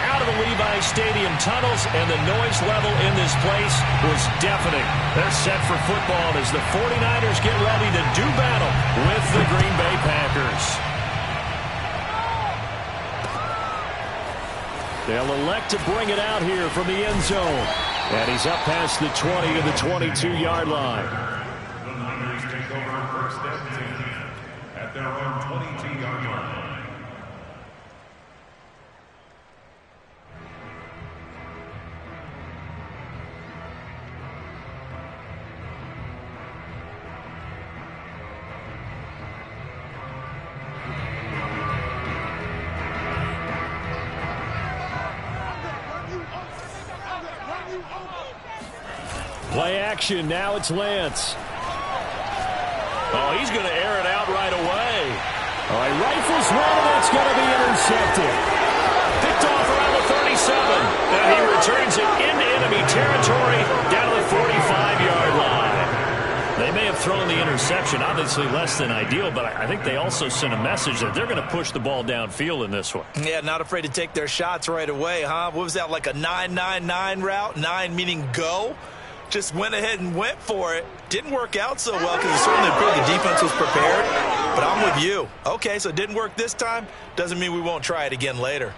out of the Levi Stadium tunnels, and the noise level in this place was deafening. They're set for football as the 49ers get ready to do battle with the Green Bay Packers. They'll elect to bring it out here from the end zone. And he's up past the 20 to the 22-yard line. The Niners take over first and 10 at their own 22-yard line. Play action. Now it's Lance. Oh, he's going to air it out right away. All right, rifles one, and it's going to be intercepted. Picked off around the 37. And he returns it into enemy territory down to the 45-yard line. They may have thrown the interception, obviously less than ideal, but I think they also sent a message that they're going to push the ball downfield in this one. Yeah, not afraid to take their shots right away, huh? What was that, like a 9-9-9 route? 9 meaning go? Just went ahead and went for it. Didn't work out so well because it certainly appeared the defense was prepared. But I'm with you. Okay, so it didn't work this time. Doesn't mean we won't try it again later.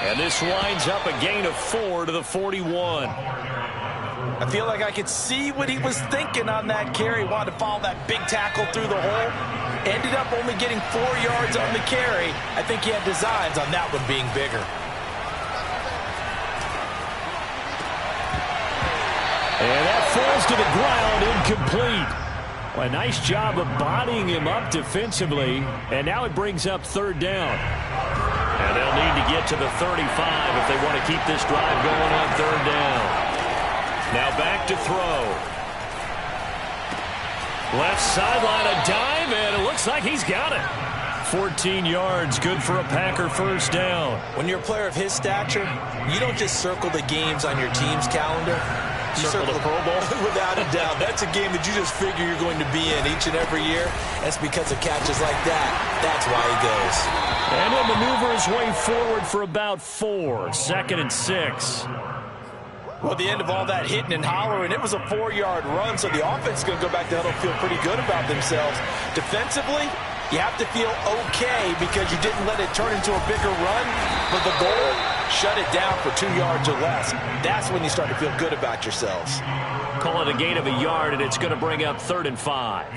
And this winds up a gain of 4 to the 41. I feel like I could see what he was thinking on that carry. Wanted to follow that big tackle through the hole. Ended up only getting 4 yards on the carry. I think he had designs on that one being bigger. And that falls to the ground, incomplete. Well, a nice job of bodying him up defensively. And now it brings up third down. And they'll need to get to the 35 if they want to keep this drive going on third down. Now back to throw. Left sideline, a dive, and it looks like he's got it. 14 yards, good for a Packer first down. When you're a player of his stature, you don't just circle the games on your team's calendar. You circle the Pro Bowl. Without a doubt. That's a game that you just figure you're going to be in each and every year. That's because of catches like that. That's why he goes. And he'll maneuver his way forward for about 4. 2nd and 6. Well, at the end of all that hitting and hollering, it was a 4-yard run, so the offense is going to go back to huddle, feel pretty good about themselves. Defensively, you have to feel okay because you didn't let it turn into a bigger run, but the goal, shut it down for 2 yards or less. That's when you start to feel good about yourselves. Call it a gain of a yard, and it's going to bring up 3rd and 5.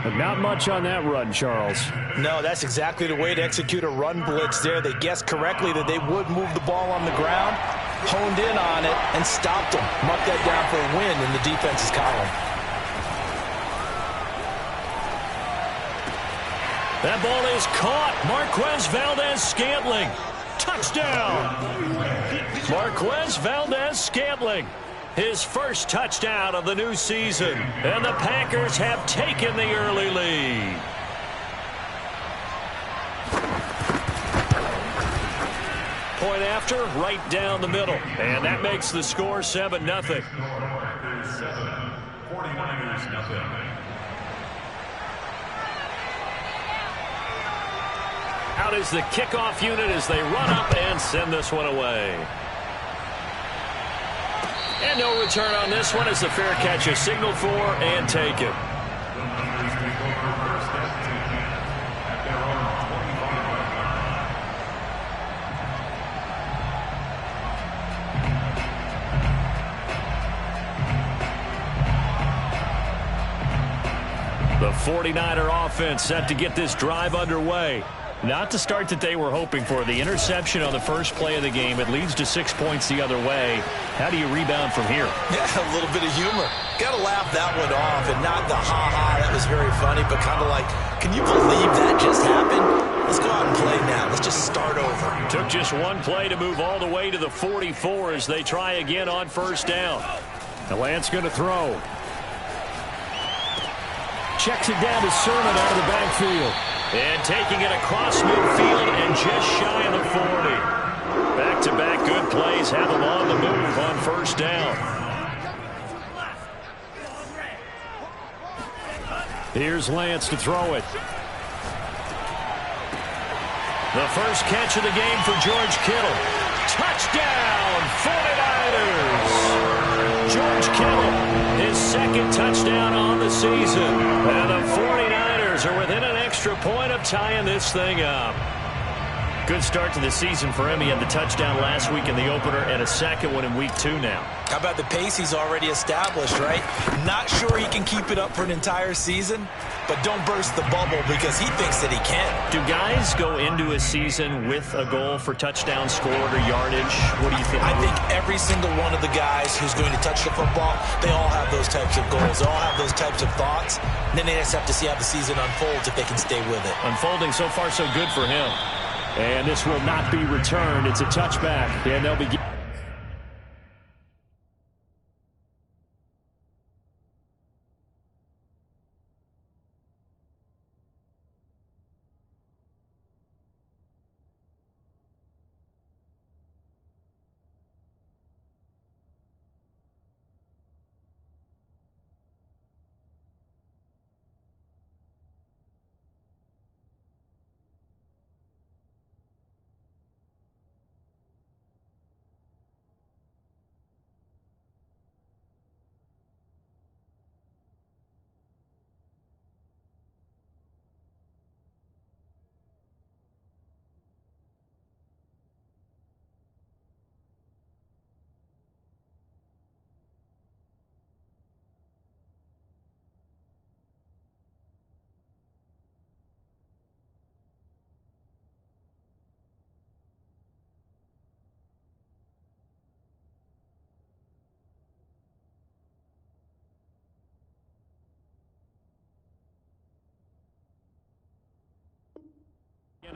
But not much on that run, Charles. No, that's exactly the way to execute a run blitz there. They guessed correctly that they would move the ball on the ground, honed in on it, and stopped them. Marked that down for a win in the defense's column. That ball is caught. Marquez Valdez-Scantling. Touchdown. Marquez Valdez-Scantling. His first touchdown of the new season. And the Packers have taken the early lead. Point after, right down the middle. And that makes the score 7-0. 49ers nothing. Out is the kickoff unit as they run up and send this one away. And no return on this one as the fair catch is signaled for and taken. The Niners take over first and 10 at their own 25-yard line. The 49er offense set to get this drive underway. Not the start that they were hoping for. The interception on the first play of the game. It leads to 6 points the other way. How do you rebound from here? Yeah, a little bit of humor. Got to laugh that one off, and not the ha-ha, that was very funny, but kind of like, can you believe that just happened? Let's go out and play now. Let's just start over. Took just one play to move all the way to the 44 as they try again on first down. The Lance going to throw. Checks it down to Sermon out of the backfield. And taking it across midfield and just shy of the 40. Back-to-back Big plays have them on the move on first down. Here's Lance to throw it. The first catch of the game for George Kittle. Touchdown, 49ers! George Kittle, his second touchdown on the season. And the 49ers are within an extra point of tying this thing up. Good start to the season for him. He had the touchdown last week in the opener and a second one in week 2 now. How about the pace he's already established, right? Not sure he can keep it up for an entire season, but don't burst the bubble because he thinks that he can. Do guys go into a season with a goal for touchdown scored or yardage? What do you think? I think every single one of the guys who's going to touch the football, they all have those types of goals. They all have those types of thoughts. And then they just have to see how the season unfolds if they can stay with it. Unfolding so far so good for him. And this will not be returned. It's a touchback. And they'll begin.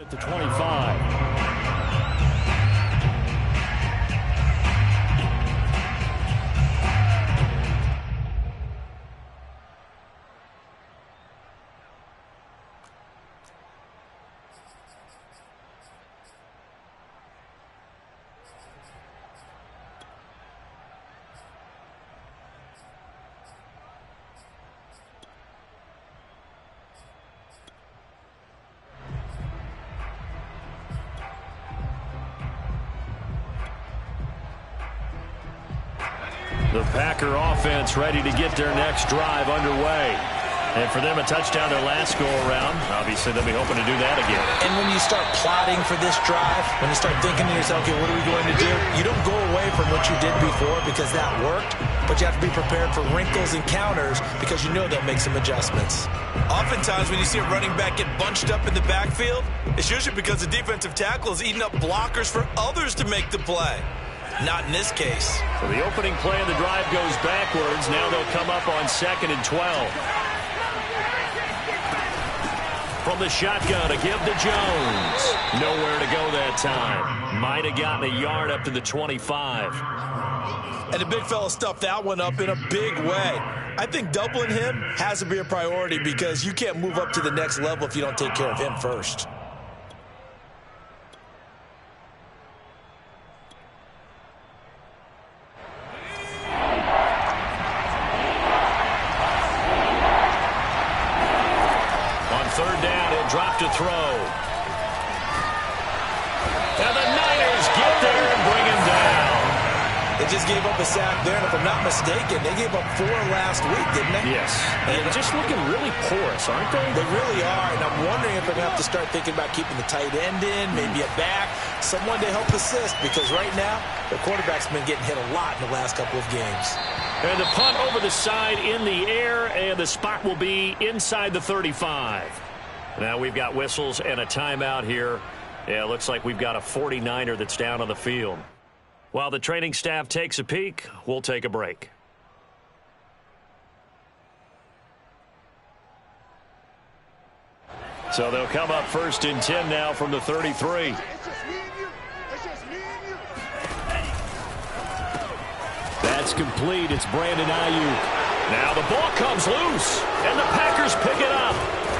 At the 25. The Packer offense ready to get their next drive underway. And for them, a touchdown their last go-around. Obviously, they'll be hoping to do that again. And when you start plotting for this drive, when you start thinking to yourself, okay, what are we going to do? You don't go away from what you did before because that worked, but you have to be prepared for wrinkles and counters because you know they'll make some adjustments. Oftentimes, when you see a running back get bunched up in the backfield, it's usually because the defensive tackle is eating up blockers for others to make the play. Not in this case. So the opening play of the drive goes backwards. Now they'll come up on 2nd and 12. From the shotgun, a give to Jones. Nowhere to go that time. Might have gotten a yard up to the 25. And the big fella stuffed that one up in a big way. I think doubling him has to be a priority because you can't move up to the next level if you don't take care of him first. Drop to throw. And the Niners get there and bring him down. They just gave up a sack there, and if I'm not mistaken, they gave up 4 last week, didn't they? Yes. And they're just looking really porous, aren't they? They really are, and I'm wondering if they're going to have to start thinking about keeping the tight end in, maybe a back, someone to help assist, because right now, the quarterback's been getting hit a lot in the last couple of games. And the punt over the side in the air, and the spot will be inside the 35. Now we've got whistles and a timeout here. Yeah, it looks like we've got a 49er that's down on the field. While the training staff takes a peek, we'll take a break. So they'll come up 1st and 10 now from the 33. That's complete. It's Brandon Ayuk. Now the ball comes loose, and the Packers pick it up.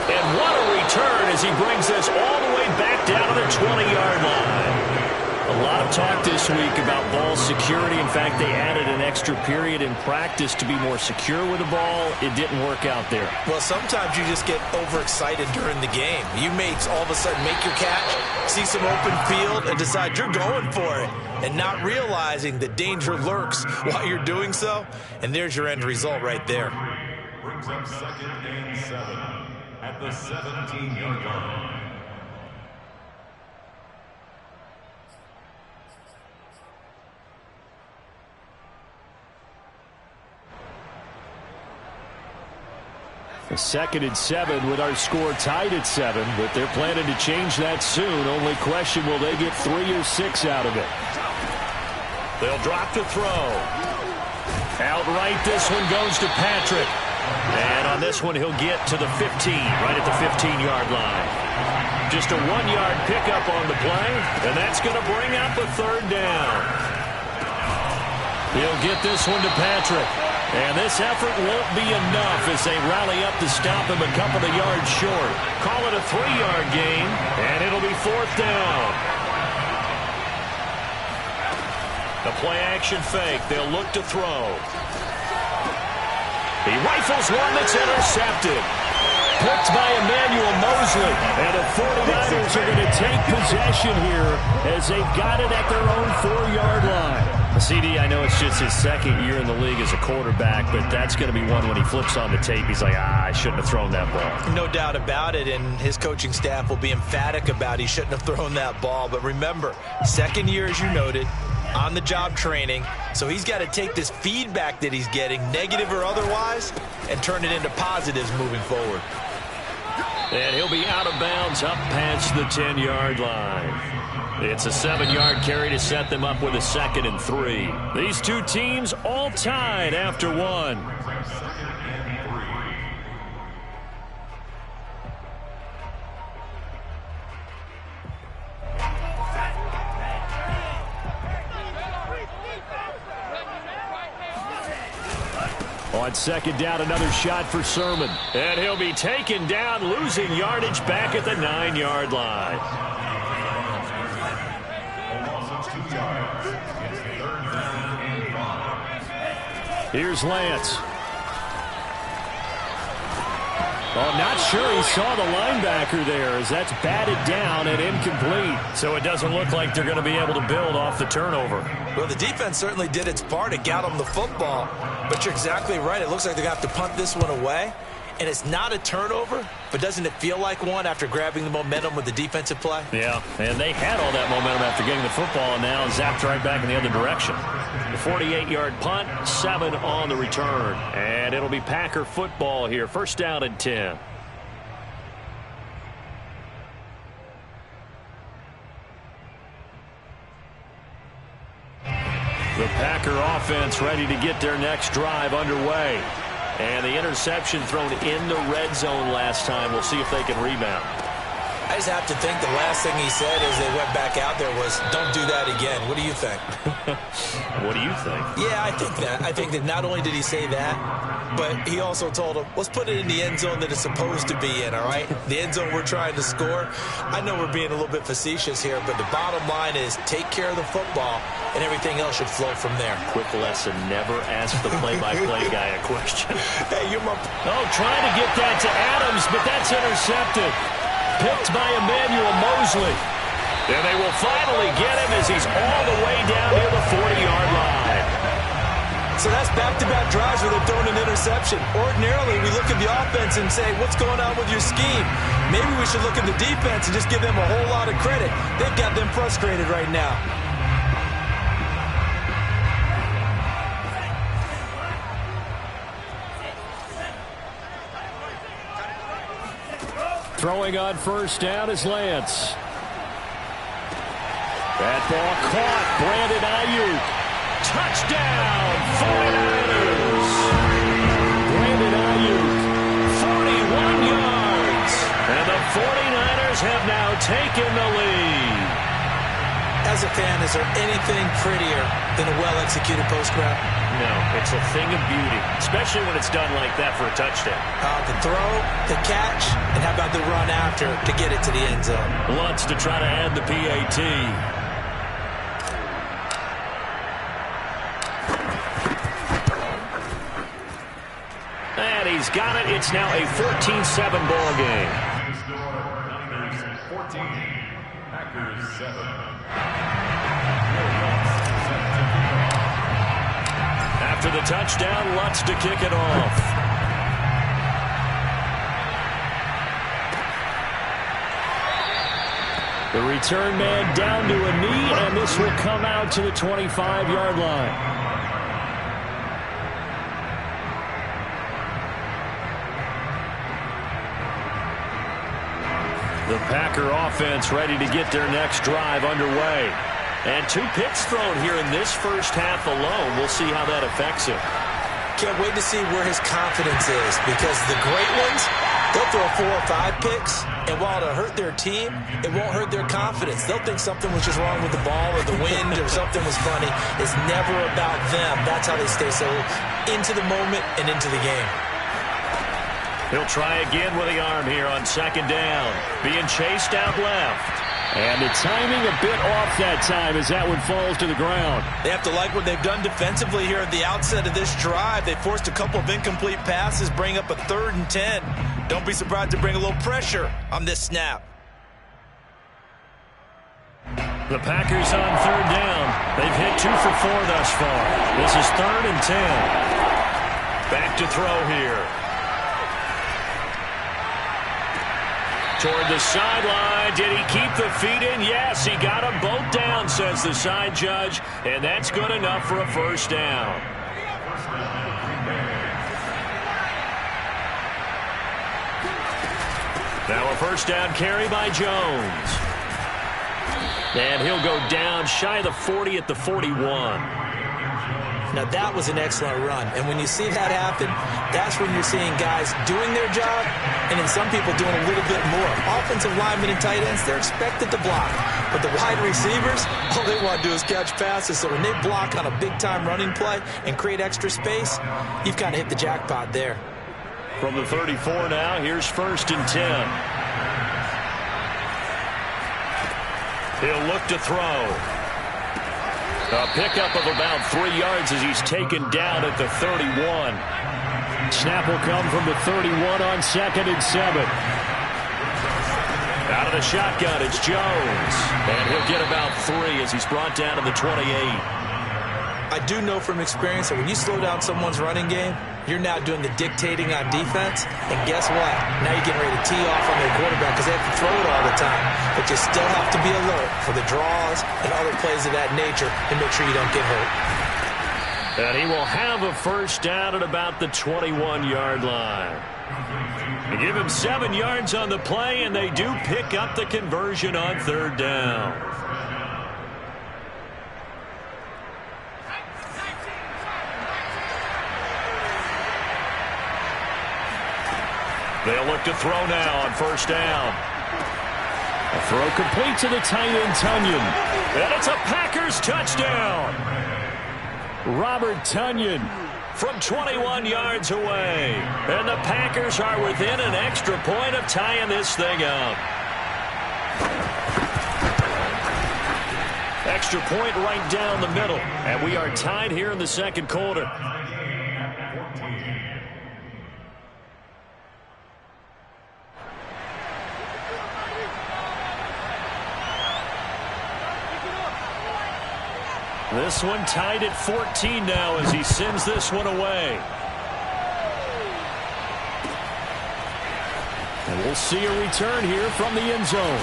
And what a return as he brings this all the way back down to the 20-yard line. A lot of talk this week about ball security. In fact, they added an extra period in practice to be more secure with the ball. It didn't work out there. Well, sometimes you just get overexcited during the game. You may all of a sudden make your catch, see some open field, and decide you're going for it, and not realizing the danger lurks while you're doing so. And there's your end result right there. Brings up 2nd and 7 at the 17-yard line. A 2nd and 7 with our score tied at 7, but they're planning to change that soon. Only question, will they get 3 or 6 out of it? They'll drop to throw. Outright, this one goes to Patrick. And on this one, he'll get to the 15, right at the 15-yard line. Just a 1-yard pickup on the play, and that's going to bring up a 3rd down. He'll get this one to Patrick. And this effort won't be enough as they rally up to stop him a couple of yards short. Call it a 3-yard gain, and it'll be 4th down. The play-action fake. They'll look to throw. He rifles one that's intercepted. Picked by Emmanuel Mosley. And the 49ers are going to take possession here as they've got it at their own 4-yard line. CD, I know it's just his 2nd year in the league as a quarterback, but that's going to be one when he flips on the tape. He's like, I shouldn't have thrown that ball. No doubt about it, and his coaching staff will be emphatic about he shouldn't have thrown that ball. But remember, 2nd year, as you noted, on-the-job training. So he's got to take this feedback that he's getting, negative or otherwise, and turn it into positives moving forward. And he'll be out of bounds up past the 10-yard line. It's a 7-yard carry to set them up with a 2nd and 3. These two teams all tied after 1. On 2nd down, another shot for Sermon. And he'll be taken down, losing yardage back at the 9-yard line. Here's Lance. Oh, not sure he saw the linebacker there as that's batted down and incomplete. So it doesn't look like they're going to be able to build off the turnover. Well, the defense certainly did its part. It got them the football. But you're exactly right. It looks like they're going to have to punt this one away. And it's not a turnover, but doesn't it feel like one after grabbing the momentum with the defensive play? Yeah, and they had all that momentum after getting the football and now zapped right back in the other direction. The 48-yard punt, 7 on the return. And it'll be Packer football here. 1st down and 10. The Packer offense ready to get their next drive underway. And the interception thrown in the red zone last time. We'll see if they can rebound. I just have to think the last thing he said as they went back out there was, don't do that again. What do you think? What do you think? Yeah, I think that. I think that not only did he say that, but he also told them, let's put it in the end zone that it's supposed to be in, all right? The end zone we're trying to score. I know we're being a little bit facetious here, but the bottom line is take care of the football, and everything else should flow from there. Quick lesson, never ask the play-by-play guy a question. Hey, you're my... Oh, trying to get that to Adams, but that's intercepted. Picked by Emmanuel Mosley. And they will finally get him as he's all the way down near the 40-yard line. So that's back-to-back drives where they're throwing an interception. Ordinarily, we look at the offense and say, what's going on with your scheme? Maybe we should look at the defense and just give them a whole lot of credit. They've got them frustrated right now. Throwing on 1st down is Lance. That ball caught. Brandon Ayuk. Touchdown, 49ers. Brandon Ayuk, 41 yards. And the 49ers have now taken the lead. As a fan, is there anything prettier than a well-executed post route? No, it's a thing of beauty, especially when it's done like that for a touchdown. The throw, the catch, and how about the run after to get it to the end zone? Lutz to try to add the PAT. he's got it. It's now a 14-7 ball game. Niners 14, Packers 7. After the touchdown, Lutz to kick it off. The return man down to a knee, and this will come out to the 25-yard line. The Packer offense ready to get their next drive underway. And 2 picks thrown here in this first half alone. We'll see how that affects him. Can't wait to see where his confidence is, because the great ones, they'll throw 4 or 5 picks, and while it'll hurt their team, it won't hurt their confidence. They'll think something was just wrong with the ball or the wind or something was funny. It's never about them. That's how they stay so into the moment and into the game. He'll try again with the arm here on second down. Being chased out left. And the timing a bit off that time as that one falls to the ground. They have to like what they've done defensively here at the outset of this drive. They forced a couple of incomplete passes, bring up a 3rd and 10. Don't be surprised to bring a little pressure on this snap. The Packers on 3rd down. They've hit 2 for 4 thus far. This is 3rd and 10. Back to throw here. Toward the sideline. Did he keep the feet in? Yes, he got them both down, says the side judge. And that's good enough for a first down. Now a first down carry by Jones. And he'll go down shy of the 40 at the 41. Now, that was an excellent run. And when you see that happen, that's when you're seeing guys doing their job and then some people doing a little bit more. Offensive linemen and tight ends, they're expected to block. But the wide receivers, all they want to do is catch passes. So when they block on a big-time running play and create extra space, you've kind of hit the jackpot there. From the 34 now, here's 1st and 10. He'll look to throw. A pickup of about 3 yards as he's taken down at the 31. Snap will come from the 31 on 2nd and 7. Out of the shotgun, it's Jones. And he'll get about 3 as he's brought down to the 28. I do know from experience that when you slow down someone's running game, you're now doing the dictating on defense. And guess what? Now you're getting ready to tee off on their quarterback because they have to throw it all the time. But you still have to be alert for the draws and other plays of that nature and make sure you don't get hurt. And he will have a first down at about the 21-yard line. They give him 7 yards on the play, and they do pick up the conversion on 3rd down. They'll look to throw now on 1st down. A throw complete to the tight end, Tonyan. And it's a Packers touchdown. Robert Tonyan from 21 yards away. And the Packers are within an extra point of tying this thing up. Extra point right down the middle. And we are tied here in the 2nd quarter. This one tied at 14 now as he sends this one away. And we'll see a return here from the end zone.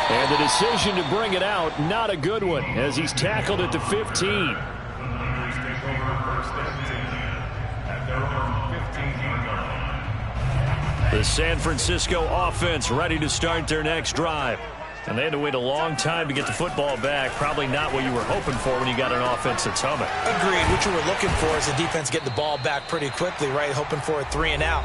And the decision to bring it out, not a good one, as he's tackled at the 15. The San Francisco offense ready to start their next drive. And they had to wait a long time to get the football back. Probably not what you were hoping for when you got an offense that's humming. Agreed. What you were looking for is the defense getting the ball back pretty quickly, right? Hoping for a 3 and out.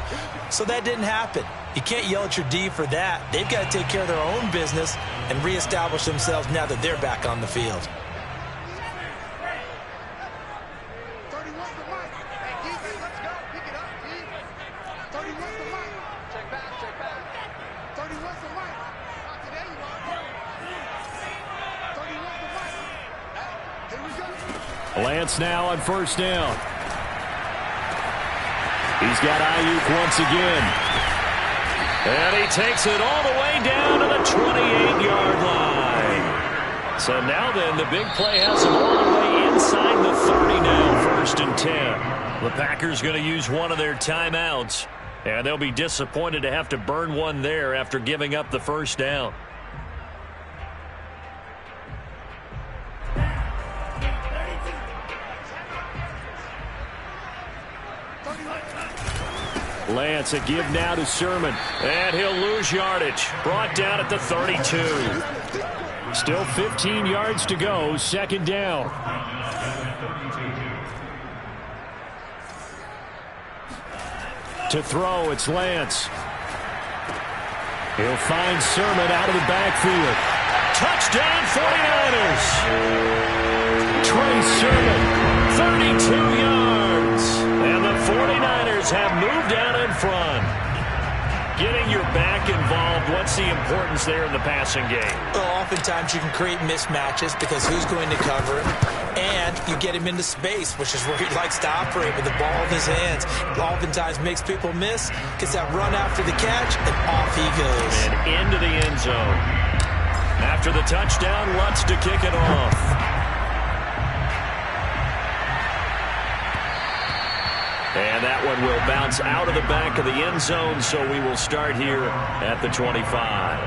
So that didn't happen. You can't yell at your D for that. They've got to take care of their own business and reestablish themselves now that they're back on the field. Lance now on 1st down. He's got Ayuk once again. And he takes it all the way down to the 28-yard line. So now then, the big play has him all the way inside the 30 now, 1st and 10. The Packers going to use one of their timeouts, and they'll be disappointed to have to burn one there after giving up the first down. Lance, a give now to Sermon, and he'll lose yardage. Brought down at the 32. Still 15 yards to go, 2nd down. To throw, it's Lance. He'll find Sermon out of the backfield. Touchdown, 49ers! Trey Sermon, 32 yards. And the 49ers have moved out in front. Getting your back involved, what's the importance there in the passing game? Well, oftentimes you can create mismatches because who's going to cover him? And you get him into space, which is where he likes to operate with the ball in his hands. Oftentimes makes people miss, gets that run after the catch, and off he goes. And into the end zone. After the touchdown, Lutz to kick it off. And that one will bounce out of the back of the end zone, so we will start here at the 25.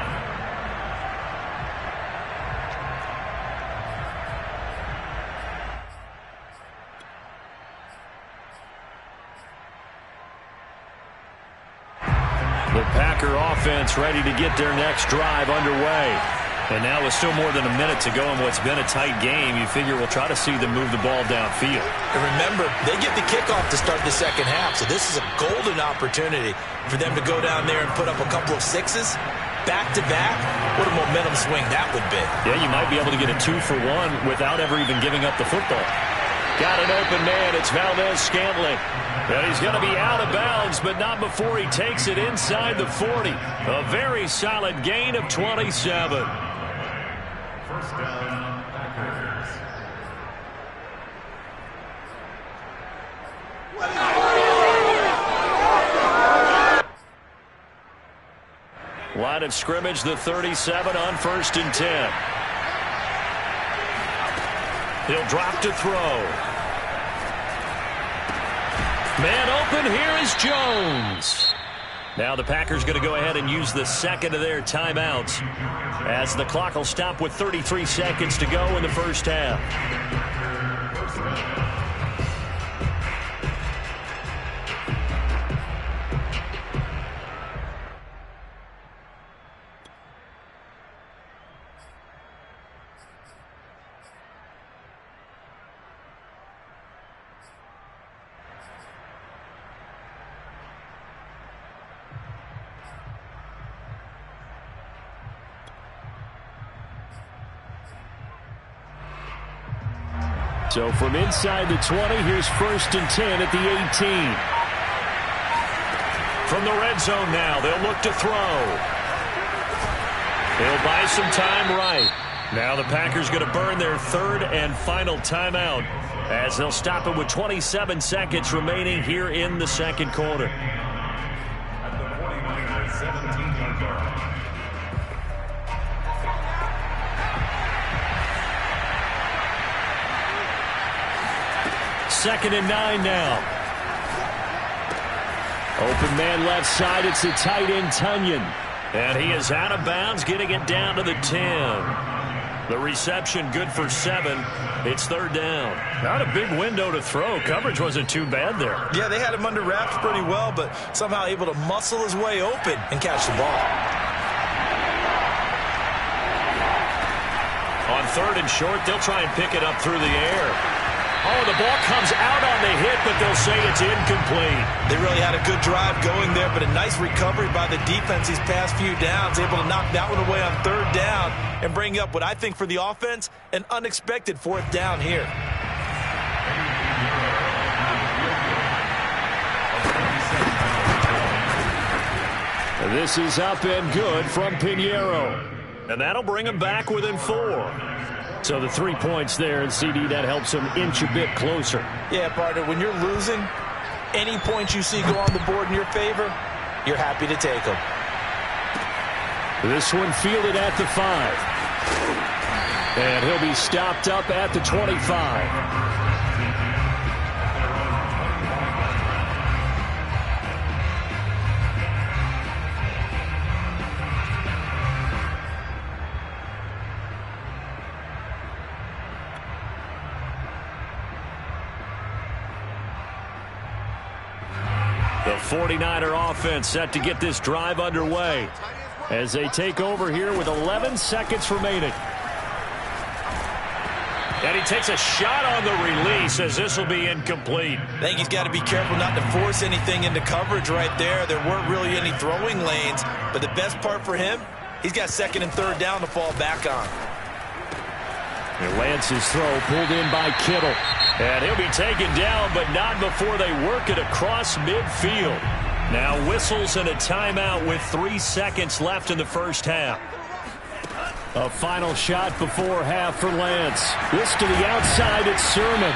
The Packer offense ready to get their next drive underway. And now with still more than a minute to go in what's been a tight game, you figure we'll try to see them move the ball downfield. And remember, they get the kickoff to start the second half, so this is a golden opportunity for them to go down there and put up a couple of sixes back-to-back. What a momentum swing that would be. Yeah, you might be able to get a 2-for-1 without ever even giving up the football. Got an open man. It's Valdez-Scantling. And he's going to be out of bounds, but not before he takes it inside the 40. A very solid gain of 27. First down, Packers. Line of scrimmage, the 37 on 1st and 10. He'll drop to throw. Man open, here is Jones. Now the Packers going to go ahead and use the second of their timeouts as the clock will stop with 33 seconds to go in the first half. So from inside the 20, here's 1st and 10 at the 18. From the red zone now, they'll look to throw. They'll buy some time right. Now the Packers going to burn their 3rd and final timeout as they'll stop it with 27 seconds remaining here in the 2nd quarter. At the 49ers 17-yard line. 2nd and 9 now. Open man left side. It's the tight end, Tunyon. And he is out of bounds, getting it down to the 10. The reception good for 7. It's 3rd down. Not a big window to throw. Coverage wasn't too bad there. Yeah, they had him under wraps pretty well, but somehow able to muscle his way open and catch the ball. On 3rd and short, they'll try and pick it up through the air. Oh, the ball comes out on the hit, but they'll say it's incomplete. They really had a good drive going there, but a nice recovery by the defense these past few downs, able to knock that one away on 3rd down and bring up what I think for the offense, an unexpected 4th down here. This is up and good from Pinheiro. And that'll bring them back within 4. So the 3 points there, and CD, that helps them inch a bit closer. Yeah, partner, when you're losing Any points you see go on the board in your favor, you're happy to take them. This one fielded at the 5. And he'll be stopped up at the 25. The 49er offense set to get this drive underway as they take over here with 11 seconds remaining. And he takes a shot on the release as this will be incomplete. I think he's got to be careful not to force anything into coverage right there. There weren't really any throwing lanes, but the best part for him, he's got second and third down to fall back on. And Lance's throw pulled in by Kittle. And he'll be taken down, but not before they work it across midfield. Now whistles and a timeout with 3 seconds left in the first half. A final shot before half for Lance. This to the outside, it's Sermon.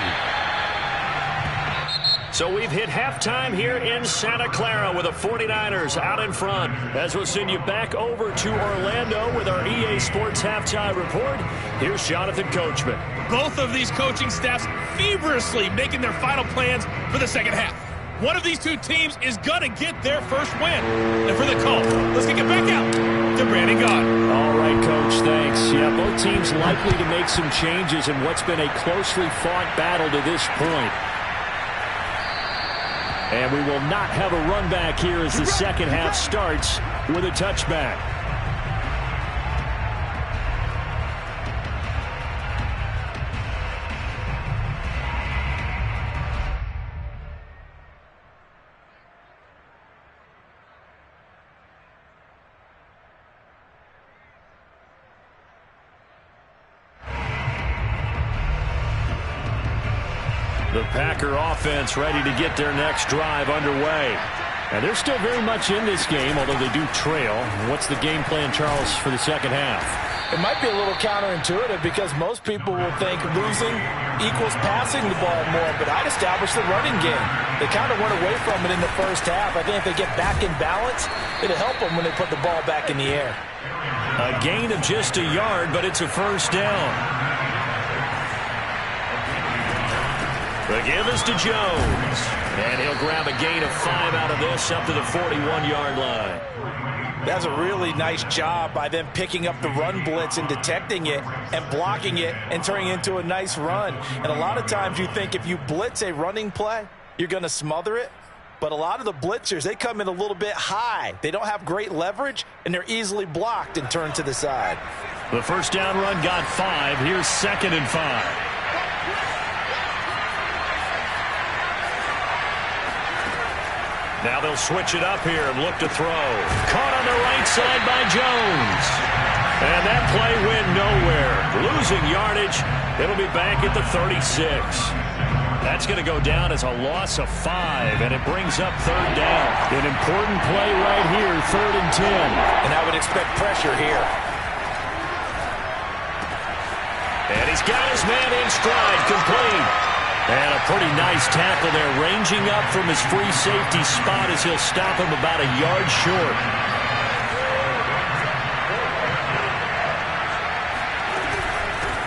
So we've hit halftime here in Santa Clara with the 49ers out in front. As we'll send you back over to Orlando with our EA Sports Halftime Report, here's Jonathan Coachman. Both of these coaching staffs feverishly making their final plans for the second half. One of these two teams is going to get their first win. And for the call, let's get back out to Brandon Gaudin. All right, Coach, thanks. Yeah, both teams likely to make some changes in what's been a closely fought battle to this point. And we will not have a run back here as the second half starts with a touchback. The Packer offense ready to get their next drive underway. And they're still very much in this game, although they do trail. What's the game plan, Charles, for the second half? It might be a little counterintuitive because most people will think losing equals passing the ball more, but I'd establish the running game. They kind of went away from it in the first half. I think if they get back in balance, it'll help them when they put the ball back in the air. A gain of just a yard, but it's a first down. The give is to Jones. And he'll grab a gain of 5 out of this up to the 41-yard line. That's a really nice job by them picking up the run blitz and detecting it and blocking it and turning it into a nice run. And a lot of times you think if you blitz a running play, you're going to smother it. But a lot of the blitzers, they come in a little bit high. They don't have great leverage, and they're easily blocked and turned to the side. The first down run got 5. Here's 2nd and 5. Now they'll switch it up here and look to throw. Caught on the right side by Jones. And that play went nowhere. Losing yardage. It'll be back at the 36. That's going to go down as a loss of 5, and it brings up 3rd down. An important play right here, 3rd and 10. And I would expect pressure here. And he's got his man in stride, complete. And a pretty nice tackle there, ranging up from his free safety spot as he'll stop him about a yard short.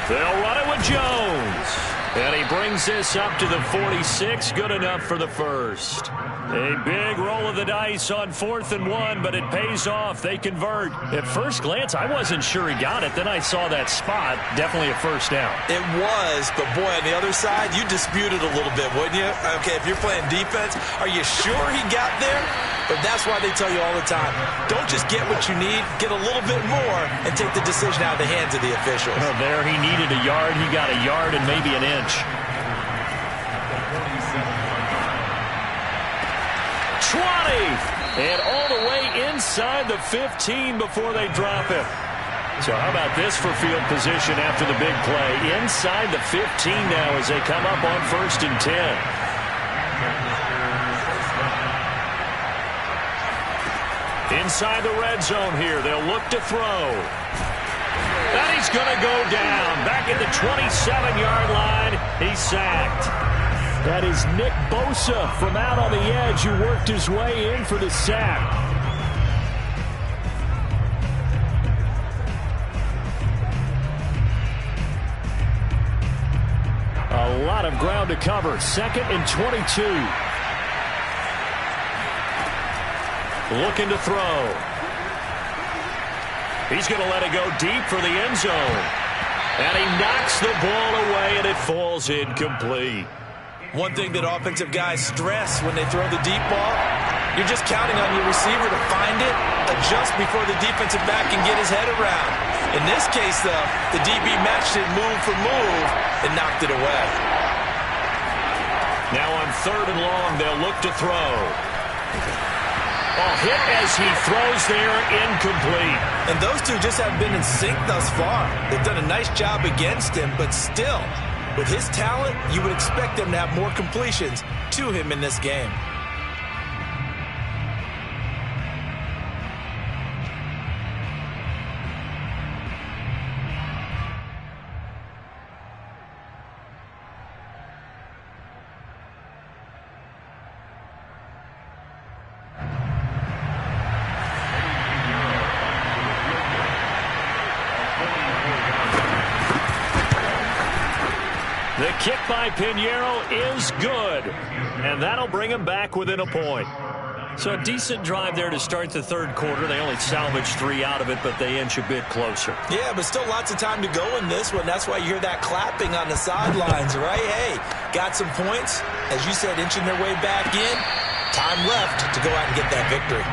They'll run it with Jones. And he brings this up to the 46, good enough for the first. A big roll of the dice on 4th and 1, but it pays off. They convert. At first glance, I wasn't sure he got it. Then I saw that spot. Definitely a first down. It was, but boy, on the other side, you dispute it a little bit, wouldn't you? Okay, if you're playing defense, are you sure he got there? But that's why they tell you all the time, don't just get what you need, get a little bit more, and take the decision out of the hands of the officials. Well, there he needed a yard. He got a yard and maybe an inch. And all the way inside the 15 before they drop him. So how about this for field position after the big play? Inside the 15 now as they come up on 1st and 10. Inside the red zone here. They'll look to throw. And he's going to go down. Back at the 27-yard line. He's sacked. That is Nick Bosa from out on the edge who worked his way in for the sack. A lot of ground to cover. 2nd and 22. Looking to throw. He's going to let it go deep for the end zone. And he knocks the ball away, and it falls incomplete. One thing that offensive guys stress when they throw the deep ball, you're just counting on your receiver to find it, adjust before the defensive back can get his head around. In this case, though, the DB matched it move for move and knocked it away. Now on 3rd and long, they'll look to throw. A hit as he throws there, incomplete. And those two just haven't been in sync thus far. They've done a nice job against him, but still, with his talent, you would expect them to have more completions to him in this game. The kick by Pinheiro is good, and that'll bring him back within a point. So a decent drive there to start the 3rd quarter. They only salvaged 3 out of it, but they inch a bit closer. Yeah, but still lots of time to go in this one. That's why you hear that clapping on the sidelines, right? Hey, got some points. As you said, inching their way back in. Time left to go out and get that victory.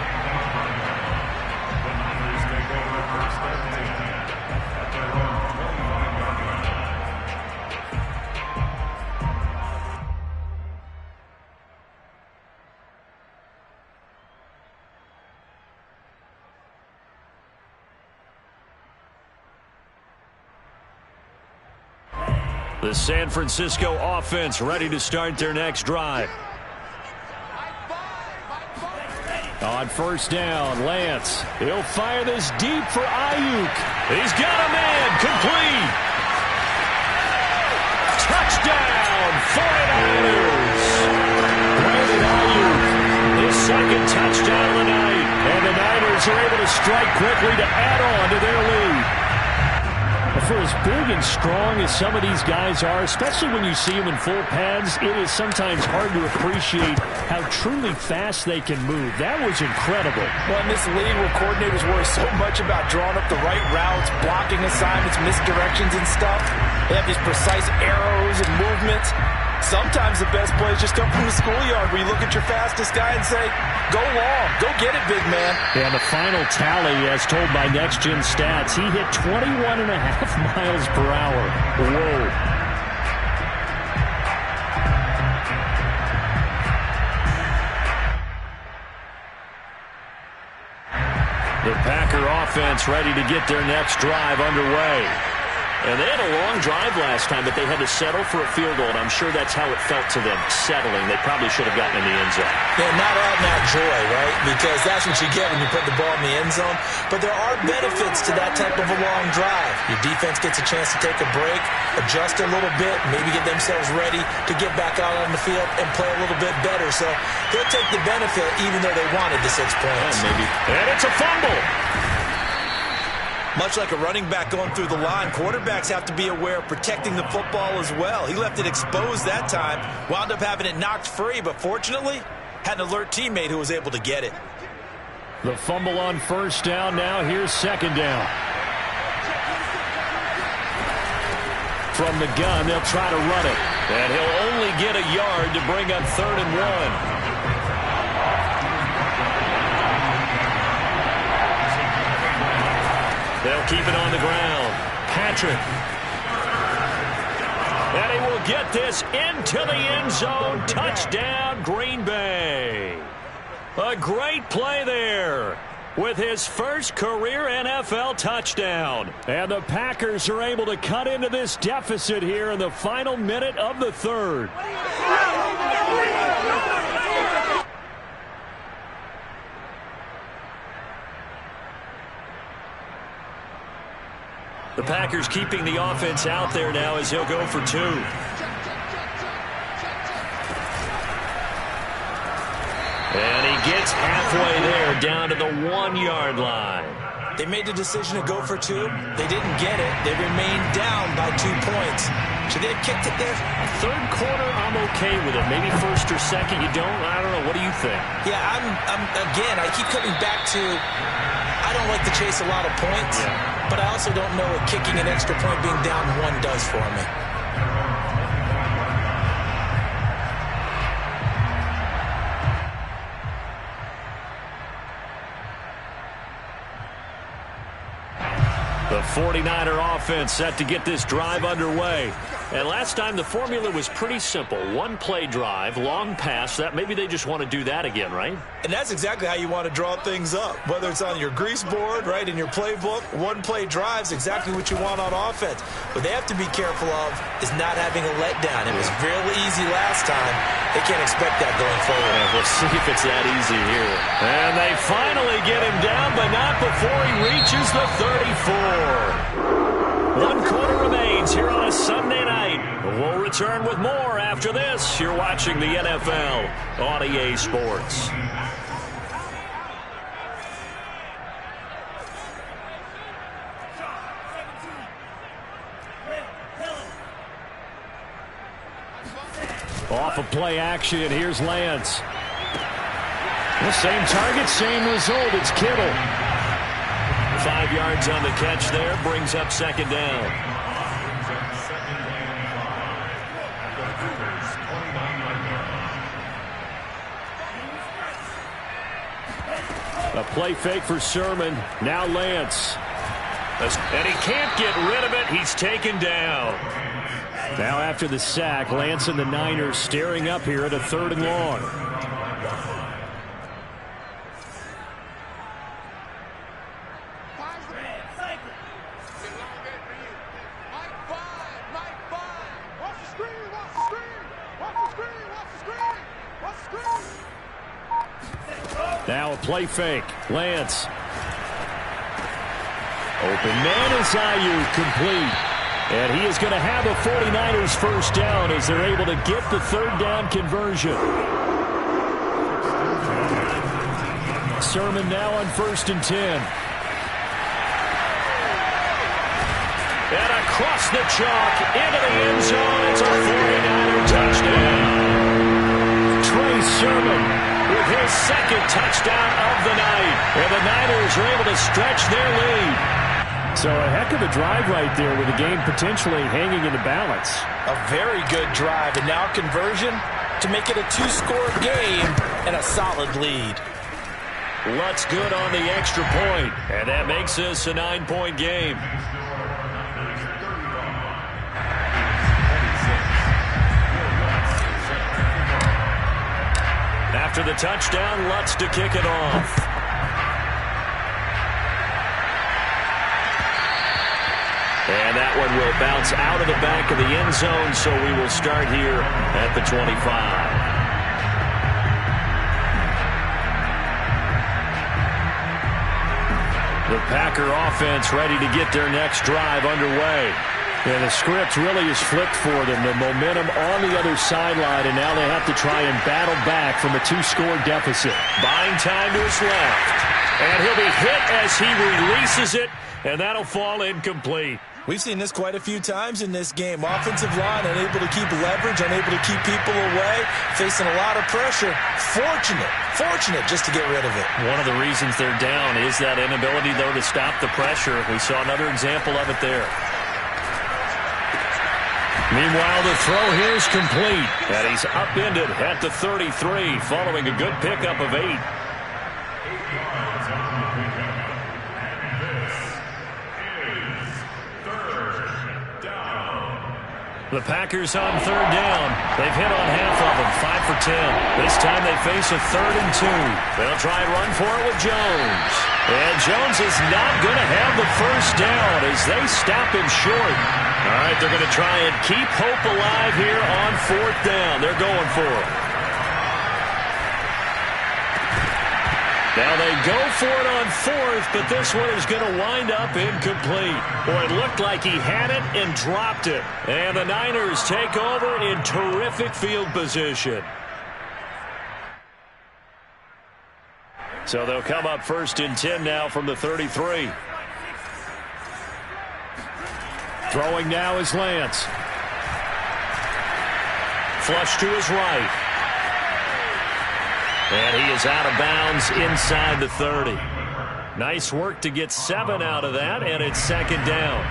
The San Francisco offense ready to start their next drive. On 1st down, Lance. He'll fire this deep for Ayuk. He's got a man. Complete. Touchdown, 49ers. Brandon Ayuk, his 2nd touchdown of the night. And the Niners are able to strike quickly to add on to their lead. For as big and strong as some of these guys are, especially when you see them in full pads, it is sometimes hard to appreciate how truly fast they can move. That was incredible. Well, in this league where coordinators worry so much about drawing up the right routes, blocking assignments, misdirections and stuff, they have these precise arrows and movements. Sometimes the best plays just come from the schoolyard where you look at your fastest guy and say, go long, go get it, big man. And the final tally, as told by Next Gen Stats, he hit 21.5 miles per hour. Whoa. The Packer offense ready to get their next drive underway. And they had a long drive last time, but they had to settle for a field goal, and I'm sure that's how it felt to them, settling. They probably should have gotten in the end zone. Yeah, not adding that joy, right? Because that's what you get when you put the ball in the end zone. But there are benefits to that type of a long drive. Your defense gets a chance to take a break, adjust a little bit, maybe get themselves ready to get back out on the field and play a little bit better. So they'll take the benefit even though they wanted the 6 points. Yeah, maybe. And it's a fumble. Much like a running back going through the line, quarterbacks have to be aware of protecting the football as well. He left it exposed that time, wound up having it knocked free, but fortunately had an alert teammate who was able to get it. The fumble on 1st down. Now here's 2nd down. From the gun, they'll try to run it. And he'll only get a yard to bring up 3rd and 1. They'll keep it on the ground. Patrick. And he will get this into the end zone. Touchdown, Green Bay. A great play there with his first career NFL touchdown. And the Packers are able to cut into this deficit here in the final minute of the 3rd. The Packers keeping the offense out there now as he'll go for 2. It's halfway there, down to the 1-yard line. They made the decision to go for 2. They didn't get it. They remained down by 2 points. Should they have kicked it there? Third quarter, I'm okay with it. Maybe first or second, you don't? I don't know. What do you think? Yeah, again, I keep coming back to I don't like to chase a lot of points, but I also don't know what kicking an extra point being down 1 does for me. The 49er offense set to get this drive underway. And last time the formula was pretty simple. 1-play drive, long pass. That maybe they just want to do that again, right? And that's exactly how you want to draw things up. Whether it's on your grease board, right, in your playbook, 1-play drive's exactly what you want on offense. What they have to be careful of is not having a letdown. It was real easy last time. They can't expect that going forward. Yeah, we'll see if it's that easy here. And they finally get him down, but not before he reaches the 34. 1 quarter remains here on a Sunday night. We'll return with more after this. You're watching the NFL on EA Sports. Off of play action, here's Lance. The same target, same result. It's Kittle. 5 yards on the catch there, brings up second down. A play fake for Sermon. Now Lance. And he can't get rid of it. He's taken down. Now after the sack, Lance and the Niners staring up here at a 3rd and long. Now a play fake. Lance. Open man is Ayuk, complete. And he is going to have a 49ers first down as they're able to get the 3rd down conversion. Sermon now on 1st and 10. And across the chalk into the end zone. It's a 49er touchdown. Trey Sermon with his 2nd touchdown of the night. And the Niners are able to stretch their lead. So a heck of a drive right there with the game potentially hanging in the balance. A very good drive, and now conversion to make it a 2-score game and a solid lead. Lutt's good on the extra point, and that makes this a 9-point game. After the touchdown, Lutz to kick it off. And that one will bounce out of the back of the end zone, so we will start here at the 25. The Packer offense ready to get their next drive underway. And the script really is flipped for them. The momentum on the other sideline, and now they have to try and battle back from a 2-score deficit. Buying time to his left. And he'll be hit as he releases it, and that'll fall incomplete. We've seen this quite a few times in this game. Offensive line unable to keep leverage, unable to keep people away, facing a lot of pressure. Fortunate just to get rid of it. One of the reasons they're down is that inability, though, to stop the pressure. We saw another example of it there. Meanwhile, the throw here is complete. And he's upended at the 33 following a good pickup of 8. The Packers on 3rd down. They've hit on half of them, 5 for 10. This time they face a 3rd and 2. They'll try and run for it with Jones. And Jones is not going to have the first down as they stop him short. All right, they're going to try and keep hope alive here on 4th down. They're going for it. Now they go for it on 4th, but this one is going to wind up incomplete. Boy, it looked like he had it and dropped it. And the Niners take over in terrific field position. So they'll come up 1st and 10 now from the 33. Throwing now is Lance. Flush to his right. And he is out of bounds inside the 30. Nice work to get 7 out of that, and it's 2nd down.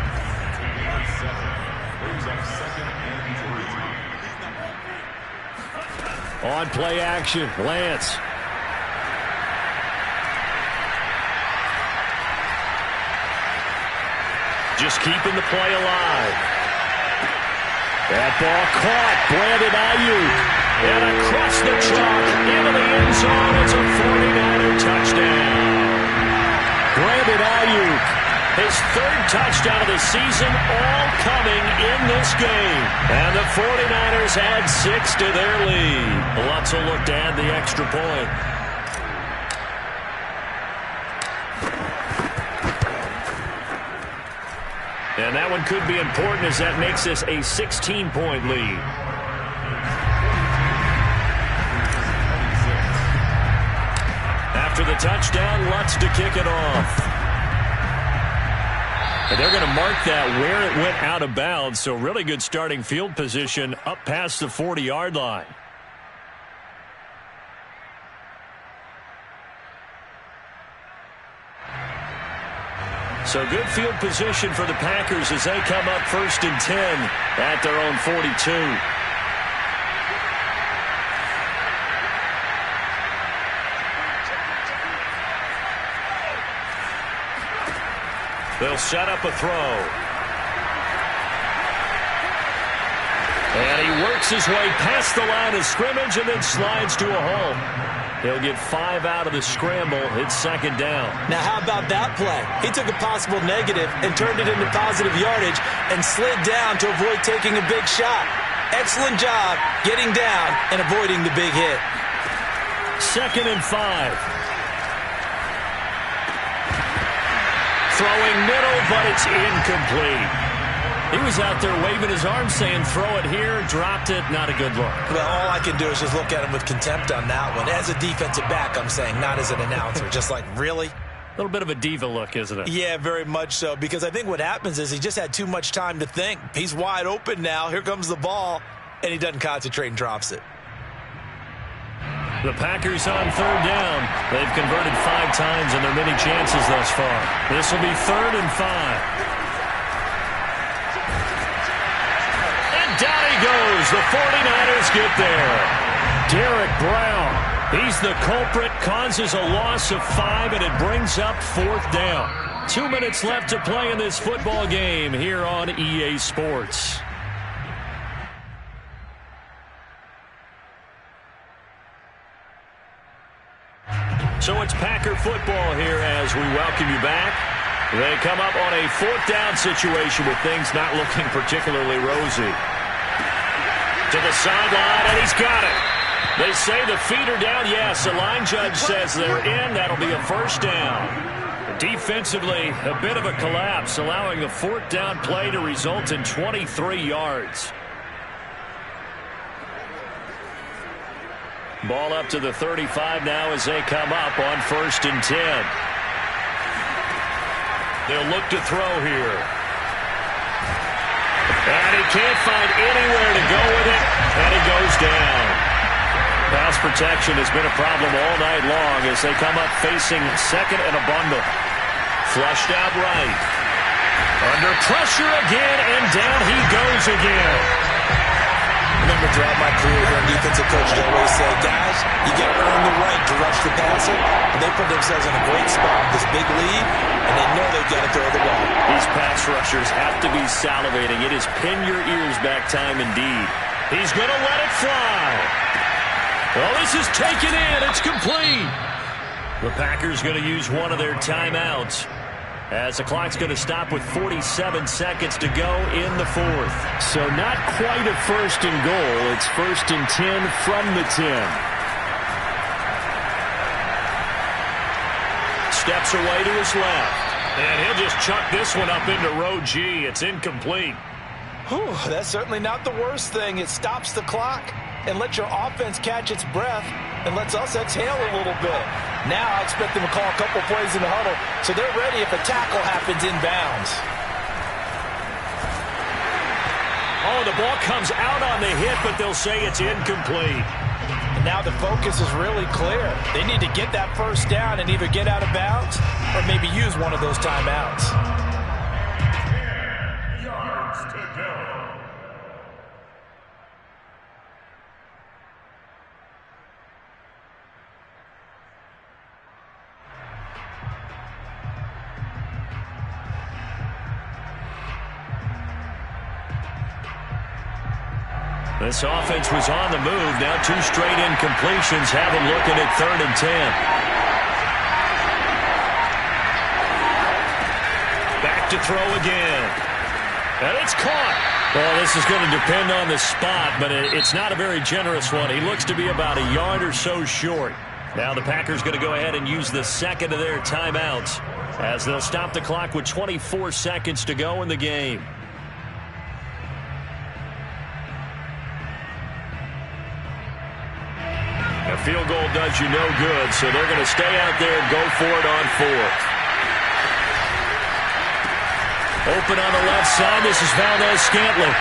On play action, Lance. Just keeping the play alive. That ball caught. Brandon Ayuk. And across the chalk into the end zone. It's a 49er touchdown. Brandon Ayuk. His 3rd touchdown of the season, all coming in this game. And the 49ers add 6 to their lead. Lutz will look to add the extra point. And that one could be important as that makes this a 16-point lead. After the touchdown, Lutz to kick it off. And they're going to mark that where it went out of bounds, so really good starting field position up past the 40-yard line. So good field position for the Packers as they come up 1st and 10 at their own 42. They'll set up a throw. And he works his way past the line of scrimmage and then slides to a hole. He'll get 5 out of the scramble. It's 2nd down. Now, how about that play? He took a possible negative and turned it into positive yardage and slid down to avoid taking a big shot. Excellent job getting down and avoiding the big hit. 2nd and 5. Throwing middle, but it's incomplete. He was out there waving his arm saying, throw it here, dropped it, not a good look. Well, all I can do is just look at him with contempt on that one. As a defensive back, I'm saying, not as an announcer. Just like, really? A little bit of a diva look, isn't it? Yeah, very much so, because I think what happens is he just had too much time to think. He's wide open now. Here comes the ball, and he doesn't concentrate and drops it. The Packers on 3rd down. They've converted 5 times in their many chances thus far. This will be 3rd and 5. Down he goes. The 49ers get there. Derek Brown. He's the culprit. Causes a loss of 5, and it brings up 4th down. 2 minutes left to play in this football game here on EA Sports. So it's Packer football here as we welcome you back. They come up on a 4th down situation with things not looking particularly rosy. To the sideline, and he's got it. They say the feet are down. Yes, the line judge says they're in. That'll be a 1st down. Defensively, a bit of a collapse, allowing the 4th down play to result in 23 yards. Ball up to the 35 now as they come up on 1st and 10. They'll look to throw here. And he can't find anywhere to go with it, and he goes down. Pass protection has been a problem all night long as they come up facing 2nd and a bundle. Flushed out right. Under pressure again, and down he goes again. Remember, throughout my career here in defensive coach, I always say, guys, you got to earn the right to rush the passer. And they put themselves in a great spot with this big lead, and they know they've got to throw the ball. These pass rushers have to be salivating. It is pin your ears back time indeed. He's going to let it fly. Well, this is taken in. It's complete. The Packers going to use one of their timeouts as the clock's going to stop with 47 seconds to go in the 4th. So not quite a 1st and goal. It's 1st and 10 from the 10. Steps away to his left. And he'll just chuck this one up into row G. It's incomplete. Whew, that's certainly not the worst thing. It stops the clock and lets your offense catch its breath and lets us exhale a little bit. Now I expect them to call a couple plays in the huddle so they're ready if a tackle happens inbounds. Oh, the ball comes out on the hit, but they'll say it's incomplete. And now the focus is really clear. They need to get that first down and either get out of bounds or maybe use one of those timeouts. 10 yards to go. This offense was on the move. Now 2 straight incompletions have them looking at 3rd and 10. Back to throw again. And it's caught. Well, this is going to depend on the spot, but it's not a very generous one. He looks to be about a yard or so short. Now the Packers going to go ahead and use the second of their timeouts as they'll stop the clock with 24 seconds to go in the game. A field goal does you no good, so they're going to stay out there and go for it on 4th. Open on the left side. This is Valdez-Scantling.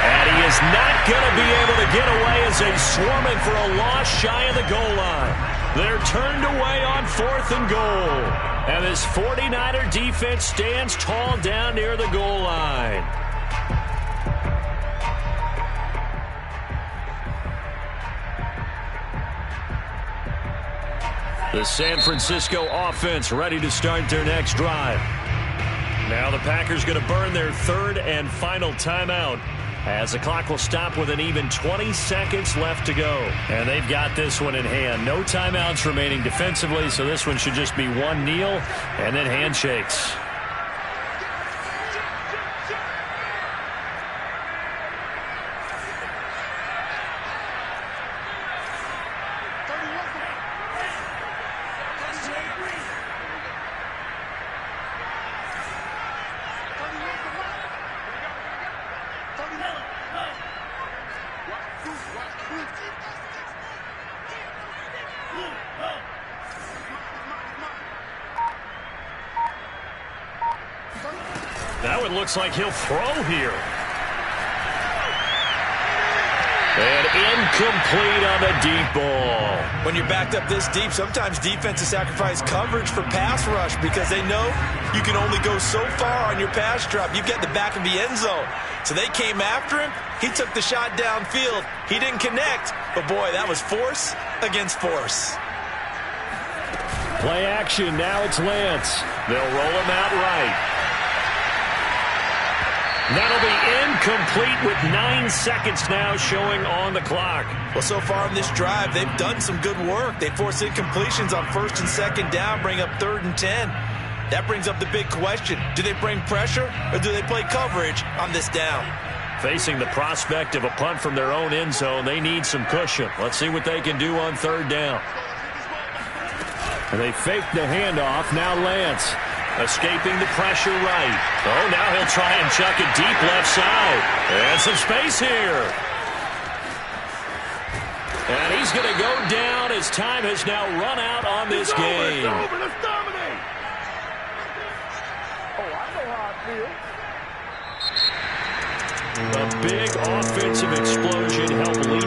And he is not going to be able to get away as they swarm him for a loss shy of the goal line. They're turned away on 4th and goal. And this 49er defense stands tall down near the goal line. The San Francisco offense ready to start their next drive. Now the Packers going to burn their 3rd and final timeout as the clock will stop with an even 20 seconds left to go. And they've got this one in hand. No timeouts remaining defensively, so this one should just be one kneel and then handshakes. That one looks like he'll throw here. And incomplete on the deep ball. When you're backed up this deep, sometimes defenses sacrifice coverage for pass rush because they know you can only go so far on your pass drop. You've got the back of the end zone. So they came after him. He took the shot downfield. He didn't connect. But, boy, that was force against force. Play action. Now it's Lance. They'll roll him out right. That'll be incomplete with 9 seconds now showing on the clock. Well, so far in this drive, they've done some good work. They force incompletions on 1st and 2nd down, bring up 3rd and 10. That brings up the big question. Do they bring pressure or do they play coverage on this down? Facing the prospect of a punt from their own end zone, they need some cushion. Let's see what they can do on 3rd down. And they fake the handoff. Now Lance. Escaping the pressure right. Oh, now he'll try and chuck it deep left side. And some space here. And he's going to go down as time has now run out on this game. It's over. Let's dominate. A big offensive explosion helped lead